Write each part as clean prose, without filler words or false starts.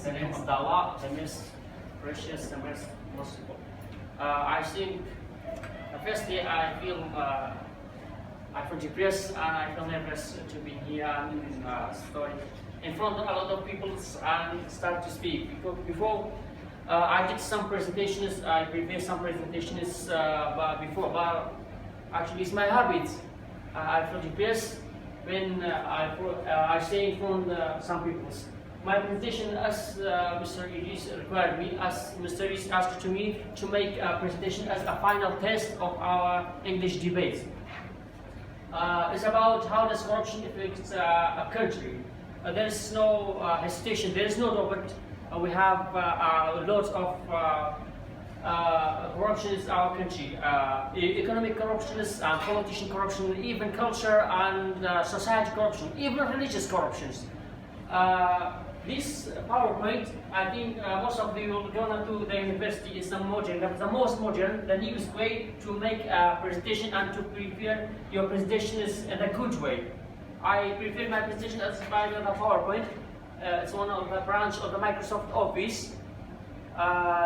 in the name of Allah, the most precious, the most merciful. I think, firstly, I feel depressed and I feel nervous to be here and story in front of a lot of people and start to speak. Before I did some presentations, I prepared some presentations before, but actually it's my habit. I feel depressed when I say in front of some people. My presentation, as Mr. Idris required me, as Mr. Idris asked to me to make a presentation as a final test of our English debate. It's about how does corruption affect a country. There is no hesitation, there is no doubt. We have lots of corruption in our country. Economic corruption, politician corruption, even culture and society corruption, even religious corruptions. This PowerPoint, I think most of you will go to the university is the most modern, the newest way to make a presentation and to prepare your presentation is in a good way. I prepare my presentation as by the PowerPoint. It's one of the branch of the Microsoft Office.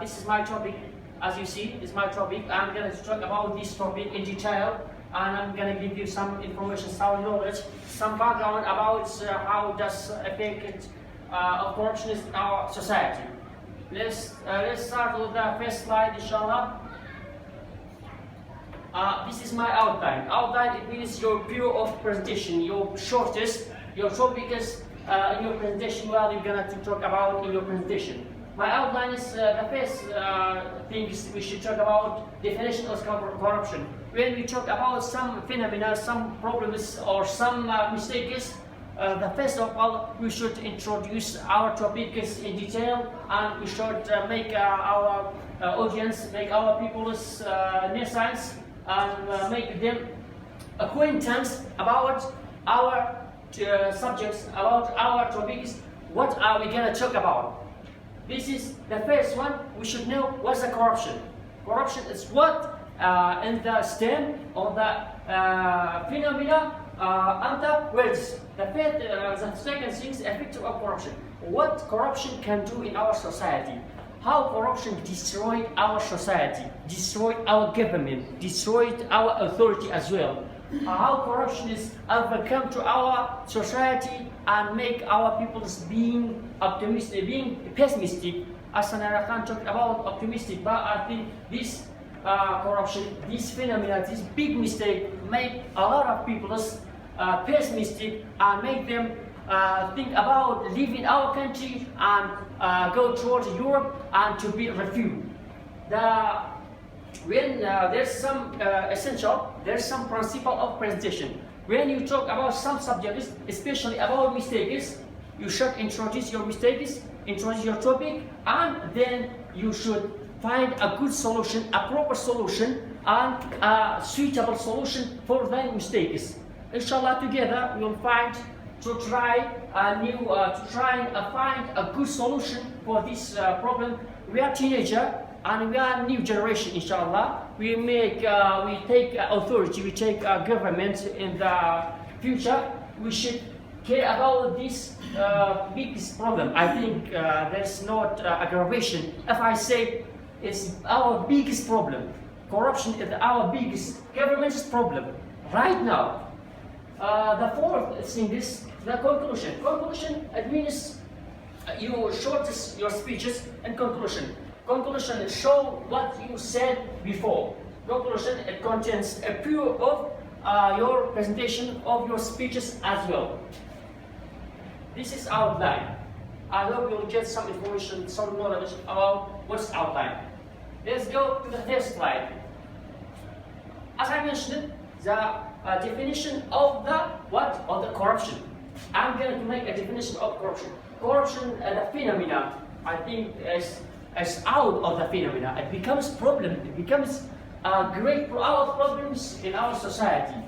This is my topic, as you see, is my topic. I'm going to talk about this topic in detail, and I'm going to give you some information, some knowledge, some background about how does affect of corruption in our society. Let's start with the first slide, inshallah. This is my outline. Outline, it means your view of presentation, your shortest, your topic is in your presentation, what you're going to talk about in your presentation. My outline is the first things we should talk about definition of corruption. When we talk about some phenomena, some problems or some mistakes, the first of all, we should introduce our topics in detail, and we should make our audience, make our people's neuroscience, and make them acquaintance about our subjects, about our topics. What are we going to talk about? This is the first one. We should know what's the corruption. Corruption is what in the stem of the phenomena and the words. The second thing is effect of corruption. What corruption can do in our society. How corruption destroyed our society, destroyed our government, destroyed our authority as well. How corruption is overcome to our society and make our people being optimistic, being pessimistic. As an Arakan talked about optimistic, but I think this corruption, this phenomena, this big mistake make a lot of people pessimistic and make them think about leaving our country and go towards Europe and to be refugee. When there's some essential, there's some principle of presentation. When you talk about some subjects, especially about mistakes, you should introduce your mistakes, introduce your topic, and then you should find a good solution, a proper solution, and a suitable solution for the mistakes. Inshallah, together we will find to try find a good solution for this problem. We are teenager and we are new generation. Inshallah, we take authority, we take government in the future. We should care about this biggest problem. I think there's not aggravation if I say it's our biggest problem. Corruption is our biggest government's problem right now. The fourth thing is the conclusion. Conclusion, it means you shortest your speeches and conclusion. Conclusion show what you said before. Conclusion, it contains a view of your presentation of your speeches as well. This is outline. I hope you'll get some information, some knowledge about what's outline. Let's go to the third slide. As I mentioned, the definition of the what? Of the corruption. I'm going to make a definition of corruption. Corruption, the phenomena, I think is out of the phenomena. It becomes problem. It becomes great problems in our society.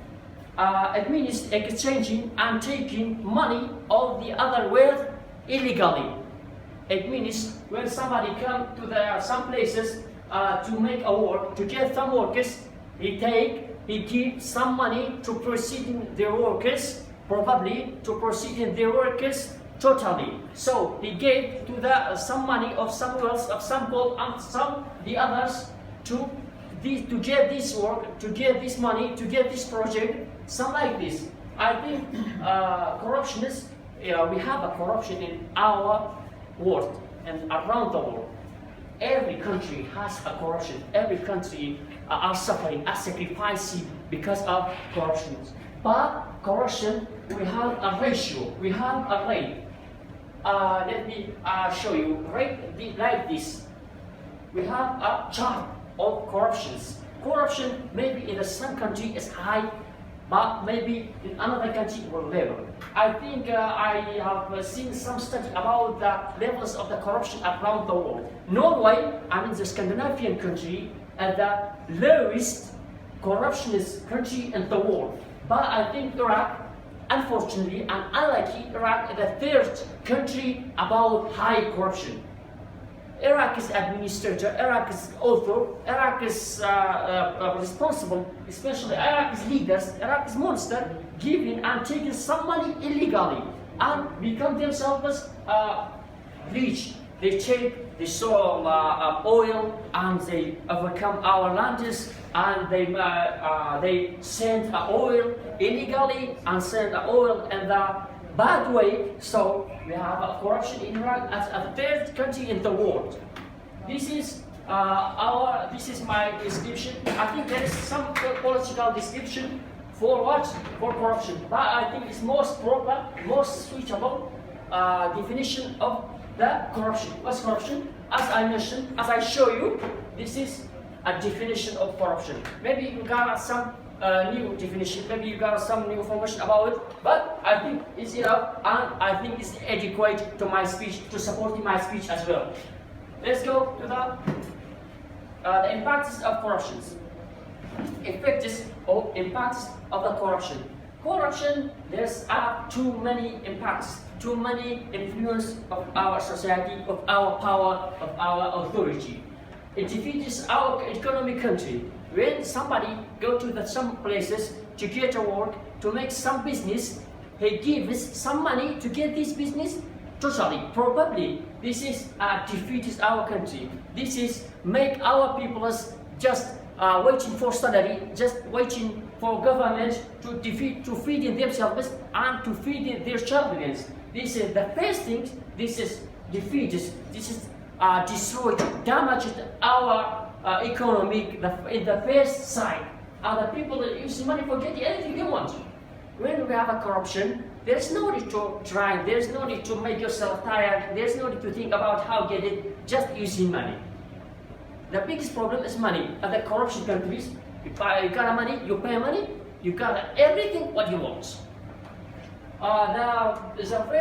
It means exchanging and taking money of the other world illegally. It means when somebody come to some places to make a work, to get some workers, he give some money to proceed their workers, probably to proceed their workers totally. So he gave to the some money of some wealth of some gold and some the others to get this work, to get this money, to get this project, some like this. I think corruption is, we have a corruption in our world and around the world. Every country has a corruption. Every country are suffering, are sacrificing because of corruption. But corruption, we have a ratio, we have a rate. Let me show you, rate like this. We have a chart of corruptions. Corruption maybe in some country is high, but maybe in another country will level. I think I have seen some study about the levels of the corruption around the world. Norway, I mean the Scandinavian country, are the lowest corruptionist country in the world. But I think Iraq, unfortunately and unlucky, Iraq is the third country about high corruption. Iraq is administrator, Iraq is author, Iraq is responsible, especially Iraq is leaders, Iraq is monster, giving and taking some money illegally and become themselves rich. They take the soil oil and they overcome our lands and they send oil illegally and send oil in the bad way. So we have corruption in Iraq as a third country in the world. This is my description. I think there is some political description for what? For corruption. But I think it's most proper, most suitable definition of the corruption. What's corruption? As I mentioned, as I show you, this is a definition of corruption. Maybe you got some new definition, maybe you got some new information about it, but I think it's enough and I think it's adequate to my speech, to support my speech as well. Let's go to the impacts of corruption. Effects or impacts of the corruption. Corruption, there's too many impacts, too many influence of our society, of our power, of our authority. It defeats our economic country. When somebody go to some places to get a work, to make some business, he gives some money to get this business. Totally, probably, this is defeats our country. This is make our people just waiting for salary, just waiting for government to feed themselves and to feed their children. This is the first thing. This is defeats. This is destroyed, damaged our economy in the first side. The people that use money for getting anything they want. When we have a corruption, there's no need to try, there's no need to make yourself tired, there's no need to think about how to get it, just using money. The biggest problem is money. At the corruption countries, you got money, you pay money, you got everything what you want. The second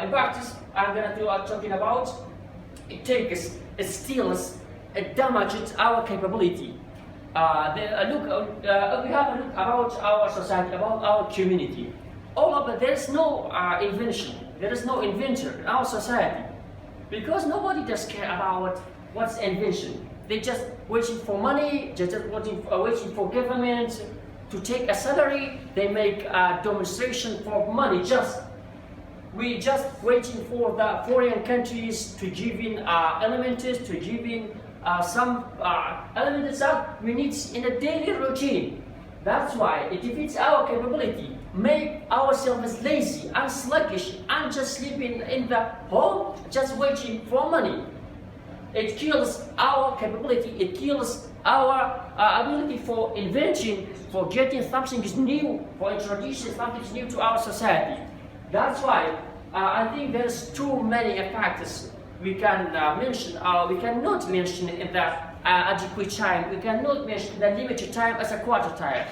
impact I'm going to talking about, it takes, it steals, it damages our capability. We have a look about our society, about our community. All of it, there's no invention, there is no inventor in our society. Because nobody does care about what's invention. They just waiting for money, just waiting for government to take a salary. They make a demonstration for money. We just waiting for the foreign countries to give in elements, to give in some elements that we need in a daily routine. That's why it defeats our capability, make ourselves lazy and sluggish and just sleeping in the home, just waiting for money. It kills our capability, it kills our ability for inventing, for getting something new, for introducing something new to our society. That's why I think there's too many factors we can mention, we cannot mention in the adequate time, we cannot mention the limited time as a quarter time.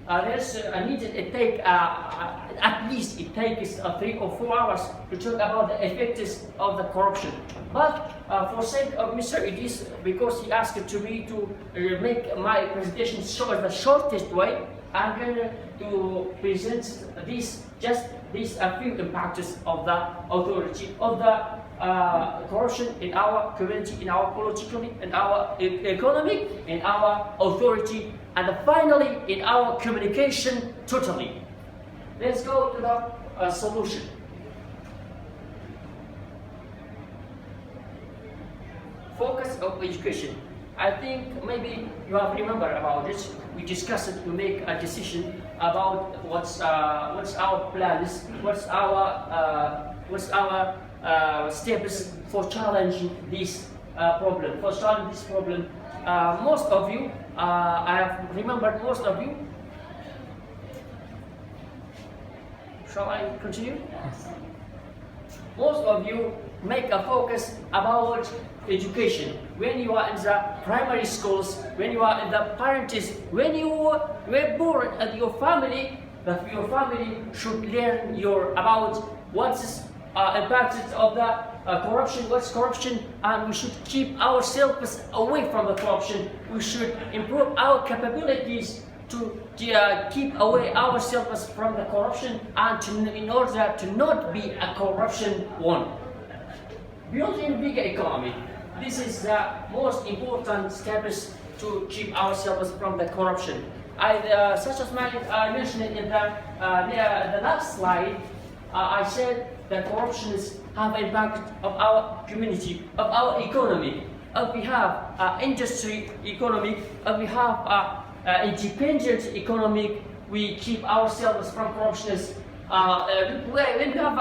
There's needed, it take at least it takes 3 or 4 hours to talk about the effects of the corruption. But for sake of Mr. Idris, because he asked me to make my presentation the shortest way, I'm going to present these few impacts of the authority, of the corruption in our community, in our political, in our economy, in our authority, and finally in our communication totally. Let's go to the solution. Focus of education. I think maybe you have remembered about it. We discussed it. We make a decision about what's our plans, what's our steps for challenging this problem. For solving this problem, most of you, I have remembered most of you. Shall I continue? Yes. Most of you make a focus about education. When you are in the primary schools, when you are in the parents, when you were born and your family, that your family should learn about what's impact of the corruption, what's corruption, and we should keep ourselves away from the corruption. We should improve our capabilities to keep away ourselves from the corruption and in order to not be a corruption one. Building bigger economy. This is the most important steps to keep ourselves from the corruption. Such as I mentioned in the last slide, I said that corruption have an impact of our community, of our economy. If we have industry economic, if we have independent economic, we keep ourselves from corruption. When we have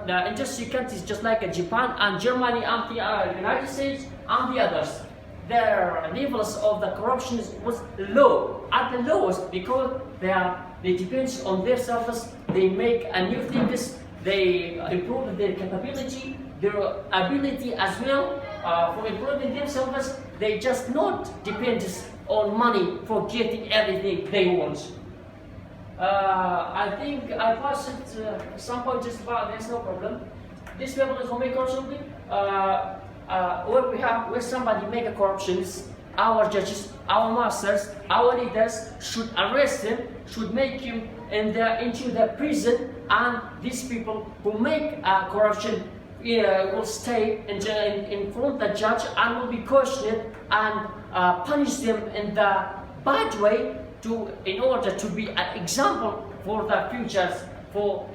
the industry countries just like Japan and Germany and the United States and the others, their levels of the corruption was low, at the lowest, because they depend on their service. They make new things, they improve their capability, their ability as well for improving themselves. They just not depend on money for getting everything they want. I think I passed some points, but there's no problem. This people is make corruption. When somebody make a corruption, our judges, our masters, our leaders should arrest him, should make him into the prison, and these people who make corruption will stay in front of the judge and will be questioned and punish them in the bad way in order to be an example for the futures,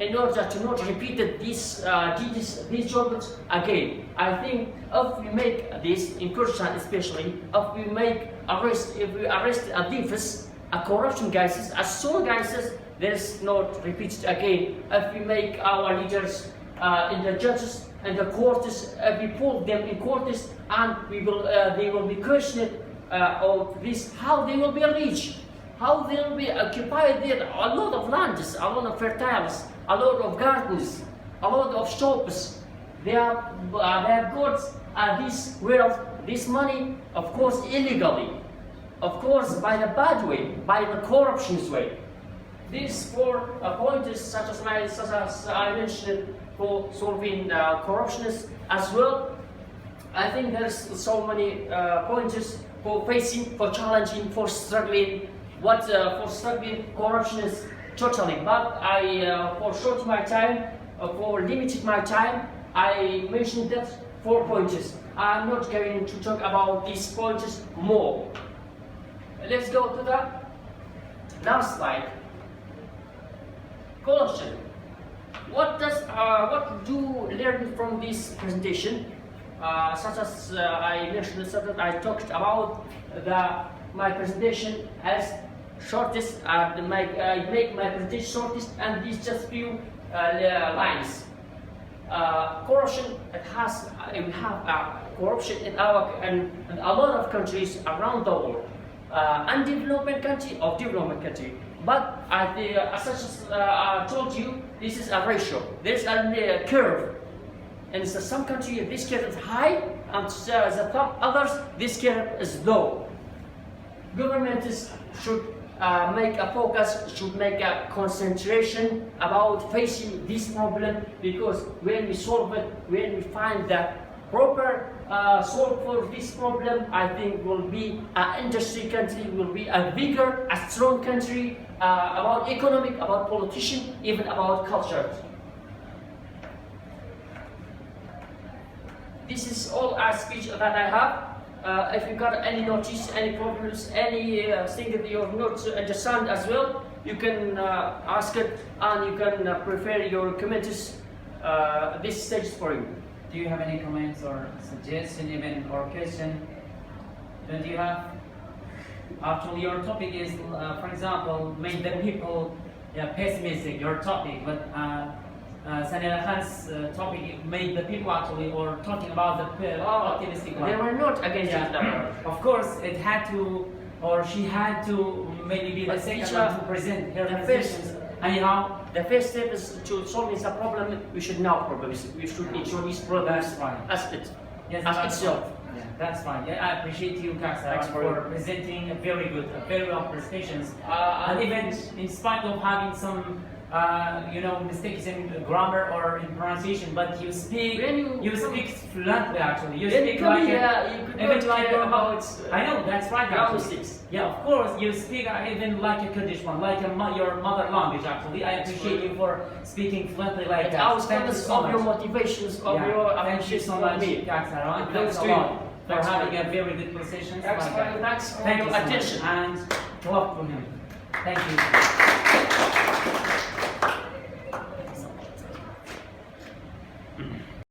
in order to not repeat these troubles again. I think if we make this in Kurdistan especially, if we arrest a thieves, a corruption cases, as soon cases, there's not repeated again. If we make our leaders in the judges and the courts, we put them in courts, and they will be questioned of this, how they will be rich, how they will be occupied there, a lot of lands, a lot of fertiles, a lot of gardens, a lot of shops. They have got this wealth, this money, of course illegally, of course by the bad way, by the corruption's way. These 4 points, such as I mentioned, for solving corruption as well. I think there's so many points for facing, for challenging, for struggling. For struggling corruption is totally. But for short my time, for limited my time, I mentioned that 4 points. I'm not going to talk about these points more. Let's go to the last slide. Corruption. What do you learn from this presentation? Such as I mentioned, I talked about my presentation as shortest. I make my presentation shortest, and these just few lines. Corruption. We have corruption in a lot of countries around the world, undeveloped country or development country. But as I told you, this is a ratio. There's a curve. And so some countries, this curve is high, and some others, this curve is low. Governments should make a focus, should make a concentration about facing this problem, because when we solve it, when we find the proper solve for this problem, I think will be an industry country, will be a bigger, a strong country, about economic, about politician, even about culture. This is all a speech that I have. If you got any notice, any problems, any thing that you have not understand as well, you can ask it, and you can prepare your comments. This stage is for you. Do you have any comments or suggestion even or question? Don't you have? Actually, your topic is, for example, make the people pessimistic. Your topic, but Sanira Khan's topic made the people actually, or talking about the optimistic one. They were not against it. Of course, it had to, or she had to maybe be the second one to present her positions. Anyhow, the first step is to solve the problem. We should know problems. We should introduce problems That's fine. as it, yes, as that's itself. fine. Yeah, that's fine. Yeah, I appreciate you, Kaksa, for presenting a very good, very well presentations. And even in spite of having some, mistakes in grammar or in pronunciation, but you speak, you speak fluently actually. You speak like even like about. I know that's right. Grammar Actually. mistakes. Yeah, of course, you speak even like a Kurdish one, like your mother language actually. I appreciate you for speaking fluently like that. I was jealous of your motivations, of your thank you so much, Kaksa. Thanks a lot for having a very good position. Thanks for Thank your you so attention. much. And clap for him. Thank you.